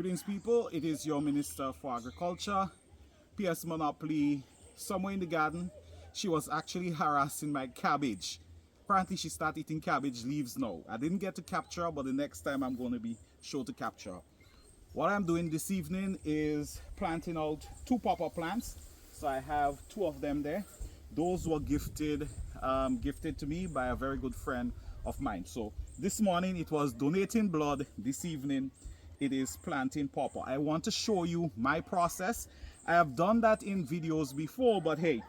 Greetings, people. It is your Minister for Agriculture, PS Monopoly, somewhere in the garden. She was actually harassing my cabbage. Apparently, she started eating cabbage leaves now. I didn't get to capture her, but the next time I'm going to be sure to capture her. What I'm doing this evening is planting out two pawpaw plants. So I have two of them there. Those were gifted to me by a very good friend of mine. So this morning it was donating blood. This evening it is planting pawpaw. I want to show you my process. I have done that in videos before, but hey,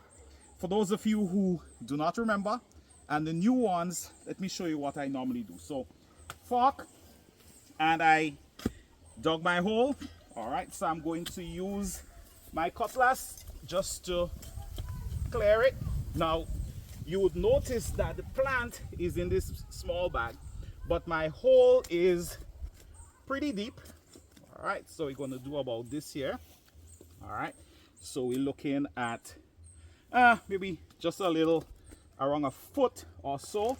for those of you who do not remember and the new ones, let me show you what I normally do. So fork, and I dug my hole. All right, so I'm going to use my cutlass just to clear it. Now you would notice that the plant is in this small bag, but my hole is pretty deep. All right, so we're going to do about this here. All right, so we're looking at maybe just a little, around a foot or so.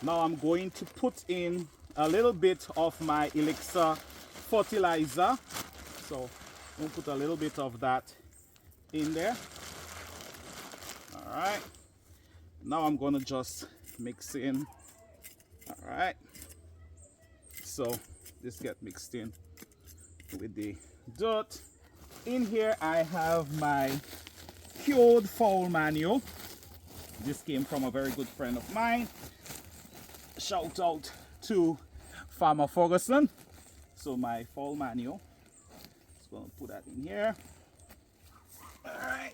Now I'm going to put in a little bit of my elixir fertilizer. So I'm going to put a little bit of that in there. All right, now I'm going to just mix in. All right, so this get mixed in with the dirt. In here I have my cured fowl manure. This came from a very good friend of mine. Shout out to Farmer Ferguson. So my fowl manure, just gonna put that in here. All right,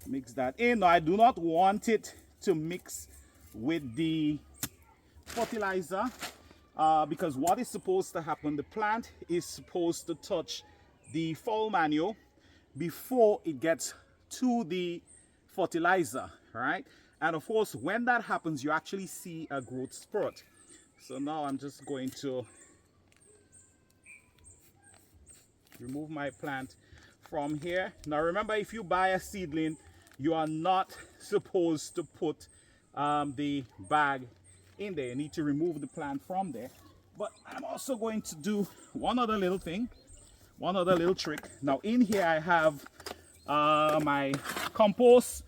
mix that in. Now I do not want it to mix with the fertilizer because what is supposed to happen, the plant is supposed to touch the fowl manure before it gets to the fertilizer, right? And of course, when that happens, you actually see a growth spurt. So now I'm just going to remove my plant from here. Now remember, if you buy a seedling, you are not supposed to put the bag in there. You need to remove the plant from there. But I'm also going to do one other little thing, one other little trick. Now in here I have my compost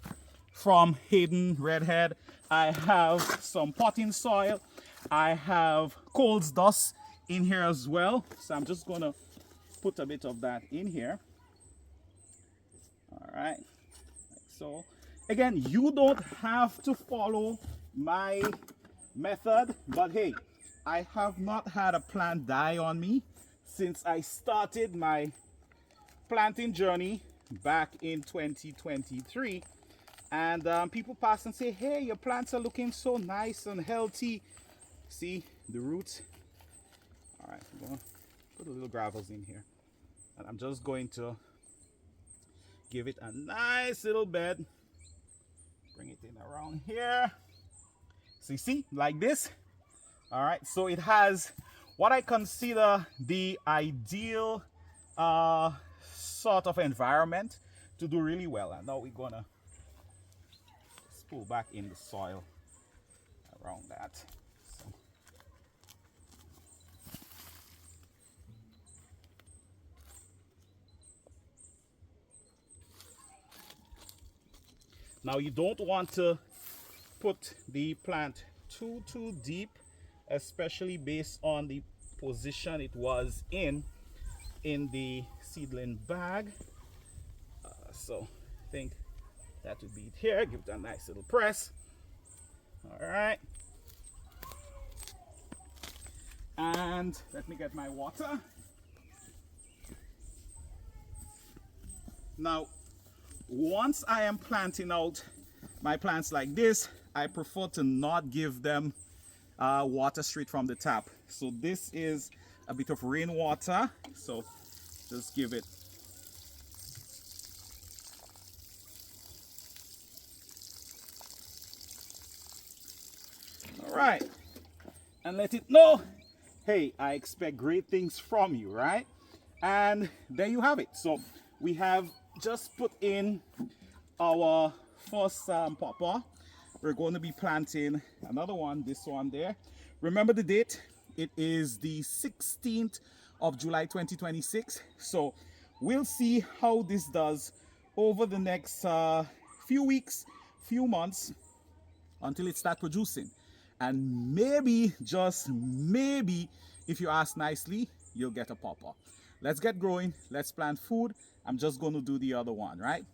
from Hayden Redhead. I have some potting soil. I have Coles dust in here as well. So I'm just gonna put a bit of that in here. All right, like so. Again, you don't have to follow my method, but hey, I have not had a plant die on me since I started my planting journey back in 2023. And people pass and say, hey, your plants are looking so nice and healthy. See the roots? All right, I'm going to put a little gravels in here. And I'm just going to give it a nice little bed. Bring it in around here. So you see, like this. All right, so it has what I consider the ideal sort of environment to do really well. And now we're going to pull back in the soil around that. So. Now you don't want to put the plant too deep, especially based on the position it was in the seedling bag. So I think that would be it here. Give it a nice little press. All right. And let me get my water. Now, once I am planting out my plants like this, I prefer to not give them water straight from the tap. So this is a bit of rainwater. So just give it. All right, and let it know, hey, I expect great things from you, right? And there you have it. So we have just put in our first pawpaw. We're going to be planting another one, this one there. Remember the date, It is the 16th of July 2026. So we'll see how this does over the next few weeks, few months, until it starts producing. And maybe, just maybe, if you ask nicely, you'll get a pawpaw. Let's get growing. Let's plant food. I'm just going to do the other one, right?